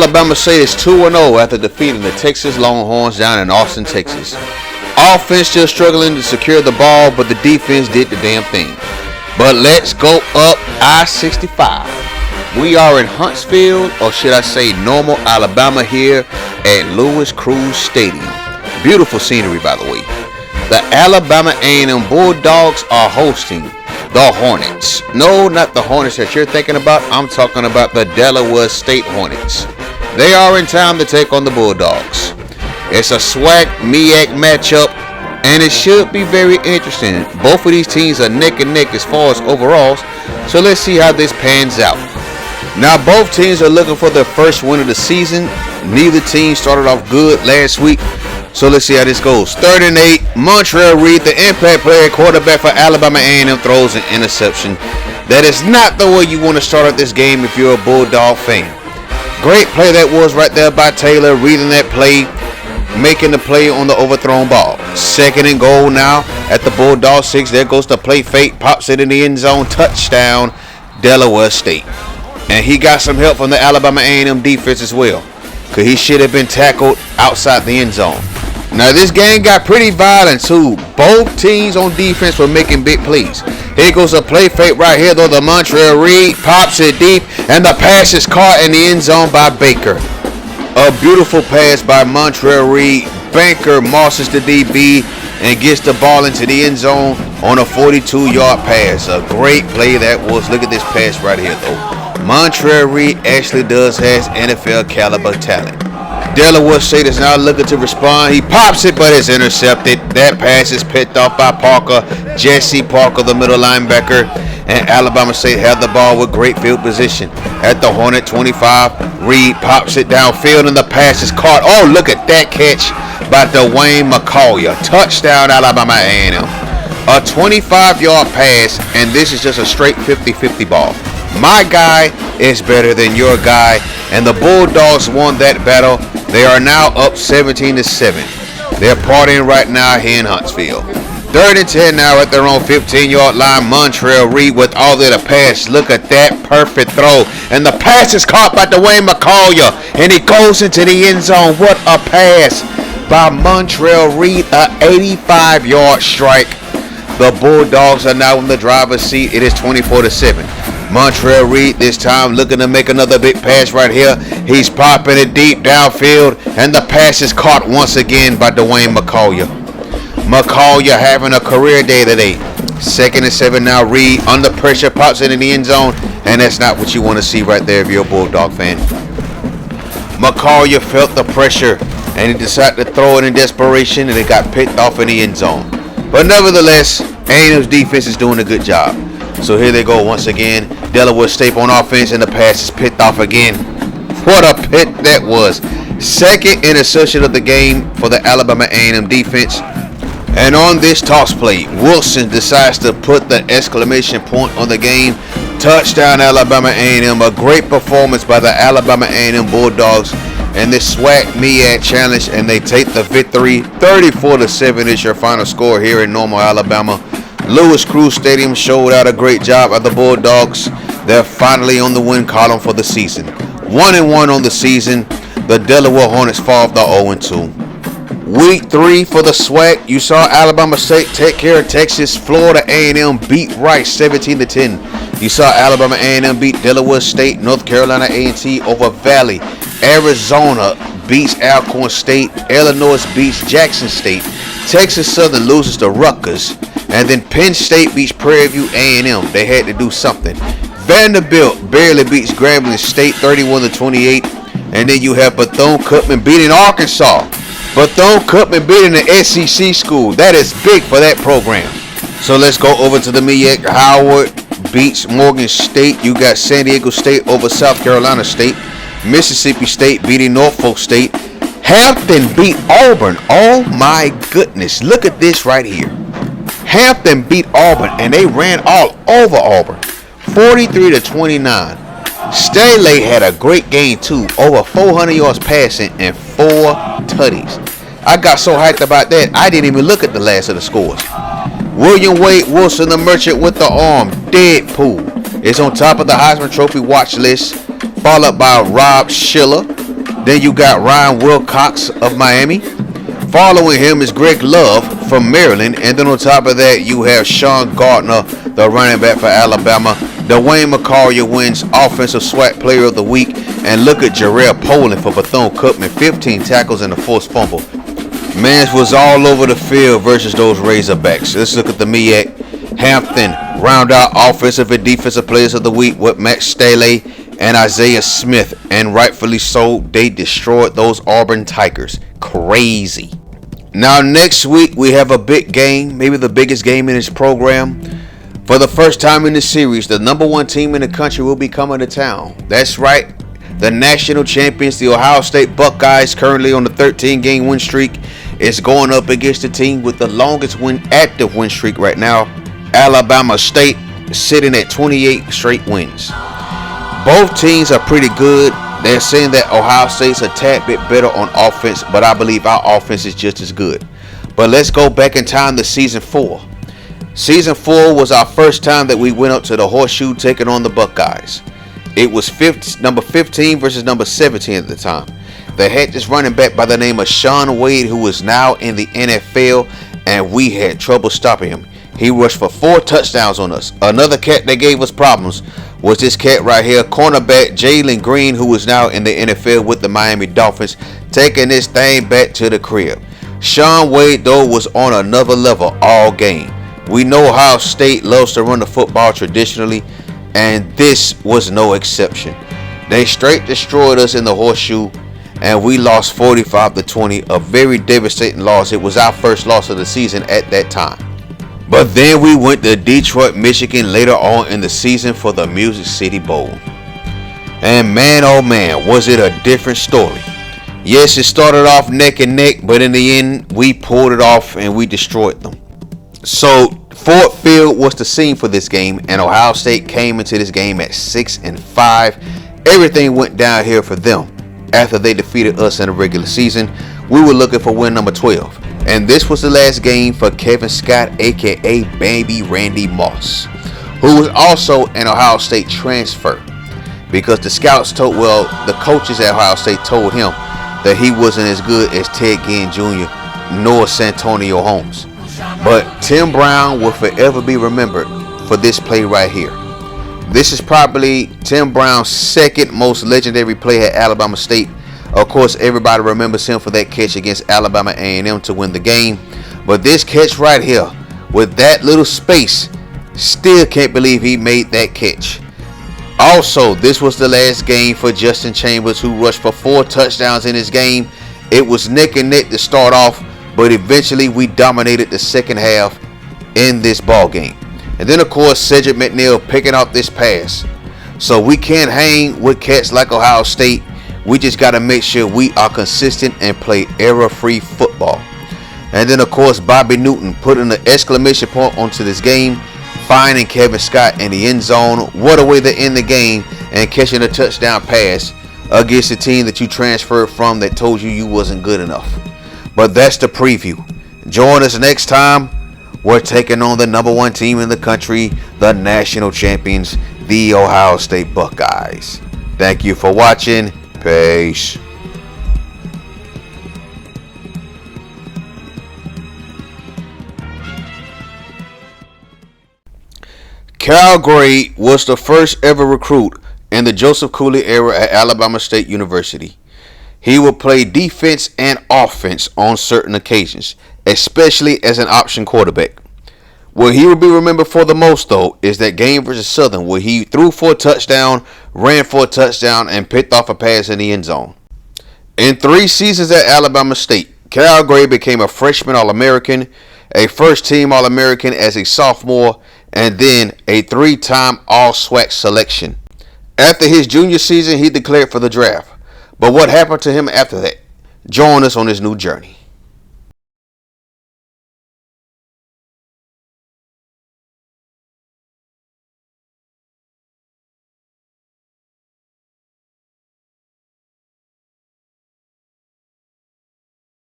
Alabama State is 2-0 after defeating the Texas Longhorns down in Austin, Texas. Offense still struggling to secure the ball, but the defense did the damn thing. But let's go up I-65. We are in Huntsville, or should I say Normal, Alabama here at Louis Cruz Stadium. Beautiful scenery, by the way. The Alabama A&M Bulldogs are hosting the Hornets. No, not the Hornets that you're thinking about. I'm talking about the Delaware State Hornets. They are in town to take on the Bulldogs. It's a SWAC-MEAC matchup, and it should be very interesting. Both of these teams are neck and neck as far as overalls, so let's see how this pans out. Now, both teams are looking for their first win of the season. Neither team started off good last week, so let's see how this goes. 3rd and 8, Montreal Reed, the impact player, quarterback for Alabama A&M, throws an interception. That is not the way you want to start out this game if you're a Bulldog fan. Great play that was right there by Taylor, reading that play, making the play on the overthrown ball. 2nd and goal now at the Bulldog 6. There goes the play fake, pops it in the end zone, touchdown, Delaware State. And he got some help from the Alabama A&M defense as well, because he should have been tackled outside the end zone. Now this game got pretty violent too. Both teams on defense were making big plays. Here goes a play fake right here though. The Montreal Reed pops it deep, and the pass is caught in the end zone by Baker. A beautiful pass by Montreal Reed. Baker mosses the DB and gets the ball into the end zone on a 42-yard pass. A great play that was. Look at this pass right here though. Montreal Reed actually does has NFL caliber talent. Delaware State is now looking to respond. He pops it, but it's intercepted. That pass is picked off by Parker. Jesse Parker, the middle linebacker. And Alabama State have the ball with great field position. At the Hornet 25, Reed pops it downfield, and the pass is caught. Oh, look at that catch by Dwayne McCall. Touchdown, Alabama A&M. A 25-yard pass, and this is just a straight 50-50 ball. My guy is better than your guy, and the Bulldogs won that battle. They are now up 17-7. They're partying right now here in Huntsville. 3rd and 10 now at their own 15-yard line. Montreal Reed with all of the pass. Look at that perfect throw, and the pass is caught by Dwayne McCall, and he goes into the end zone. What a pass by Montreal Reed, a 85-yard strike. The Bulldogs are now in the driver's seat. It is 24-7. Montreal Reed this time looking to make another big pass right here. He's popping it deep downfield, and the pass is caught once again by Dwayne McCall. McCall having a career day today. 2nd and 7 now. Reed under pressure pops it in the end zone, and that's not what you want to see right there if you're a Bulldog fan. McCall felt the pressure, and he decided to throw it in desperation, and it got picked off in the end zone. But nevertheless, A&M's defense is doing a good job. So here they go once again. Delaware State on offense, and the pass is picked off again. What a pick that was. 2nd interception of the game for the Alabama A&M defense. And on this toss play, Wilson decides to put the exclamation point on the game. Touchdown, Alabama A&M. A great performance by the Alabama A&M Bulldogs in this SWAC-MEAC challenge, and they take the victory. 34-7 is your final score here in Normal, Alabama. Louis Cruz Stadium showed out a great job at the Bulldogs. They're finally on the win column for the season. 1-1 on the season. The Delaware Hornets fall off the 0-2. Week 3 for the SWAC. You saw Alabama State take care of Texas. Florida A&M beat Rice 17-10. You saw Alabama A&M beat Delaware State. North Carolina A&T over Valley. Arizona beats Alcorn State. Illinois beats Jackson State. Texas Southern loses to Rutgers. And then Penn State beats Prairie View A&M. They had to do something. Vanderbilt barely beats Grambling State 31-28. And then you have Bethune-Cookman beating Arkansas. Bethune-Cookman beating the SEC school. That is big for that program. So let's go over to the MEAC. Howard beats Morgan State. You got San Diego State over South Carolina State. Mississippi State beating Norfolk State. Hampton beat Auburn. Oh my goodness. Look at this right here. Hampton beat Auburn, and they ran all over Auburn. 43-29. Staley had a great game too. Over 400 yards passing and 4 tutties. I got so hyped about that, I didn't even look at the last of the scores. William Wade Wilson, the merchant with the arm, Deadpool, is on top of the Heisman Trophy watch list, followed by Rob Schiller, Then you got Ryan Wilcox of Miami. Following him is Greg Love from Maryland. And then on top of that, you have Sean Gardner, the running back for Alabama. Dwayne McCarrier wins Offensive SWAC Player of the Week. And look at Jarrell Poland for Bethune-Cookman, 15 tackles and a forced fumble. Mans was all over the field versus those Razorbacks. Let's look at the MEAC. Hampton round out Offensive and Defensive Players of the Week with Matt Staley and Isaiah Smith. And rightfully so, they destroyed those Auburn Tigers. Crazy. Now next week we have a big game, maybe the biggest game in this program. For the first time in this series, the number one team in the country will be coming to town. That's right. The national champions, the Ohio State Buckeyes, currently on the 13-game win streak, is going up against the team with the longest active win streak right now, Alabama State, sitting at 28 straight wins. Both teams are pretty good. They're saying that Ohio State's a tad bit better on offense, but I believe our offense is just as good. But let's go back in time to Season 4. Season 4 was our first time that we went up to the Horseshoe taking on the Buckeyes. It was number 15 versus number 17 at the time. They had this running back by the name of Shaun Wade, who is now in the NFL, and we had trouble stopping him. He rushed for 4 touchdowns on us. Another cat that gave us problems was this cat right here, cornerback Jalen Green, who is now in the NFL with the Miami Dolphins, taking this thing back to the crib. Shaun Wade, though, was on another level all game. We know Ohio State loves to run the football traditionally, and this was no exception. They straight destroyed us in the Horseshoe, and we lost 45-20, a very devastating loss. It was our first loss of the season at that time. But then we went to Detroit, Michigan later on in the season for the Music City Bowl. And man, oh man, was it a different story. Yes, it started off neck and neck, but in the end, we pulled it off and we destroyed them. So Ford Field was the scene for this game, and Ohio State came into this game at 6-5. Everything went downhill for them after they defeated us in the regular season. We were looking for win number 12. And this was the last game for Kevin Scott, aka Baby Randy Moss, who was also an Ohio State transfer, because the scouts the coaches at Ohio State told him that he wasn't as good as Ted Ginn Jr. nor Santonio Holmes. But Tim Brown will forever be remembered for this play right here. This is probably Tim Brown's second most legendary play at Alabama State. Of course, everybody remembers him for that catch against Alabama A&M to win the game. But this catch right here, with that little space, still can't believe he made that catch. Also, this was the last game for Justin Chambers, who rushed for 4 touchdowns in his game. It was neck and neck to start off, but eventually we dominated the second half in this ball game. And then, of course, Cedric McNeil picking up this pass. So we can't hang with cats like Ohio State. We just got to make sure we are consistent and play error-free football. And then, of course, Bobby Newton putting an exclamation point onto this game, finding Kevin Scott in the end zone. What a way to end the game, and catching a touchdown pass against a team that you transferred from that told you wasn't good enough. But that's the preview. Join us next time. We're taking on the number 1 team in the country, the national champions, the Ohio State Buckeyes. Thank you for watching. Peace. Cal Gray was the first ever recruit in the Joseph Cooley era at Alabama State University. He would play defense and offense on certain occasions, especially as an option quarterback. What he will be remembered for the most, though, is that game versus Southern, where he threw for a touchdown, ran for a touchdown, and picked off a pass in the end zone. In 3 seasons at Alabama State, Cal Gray became a freshman All-American, a first-team All-American as a sophomore, and then a 3-time All-SWAC selection. After his junior season, he declared for the draft. But what happened to him after that? Join us on this new journey.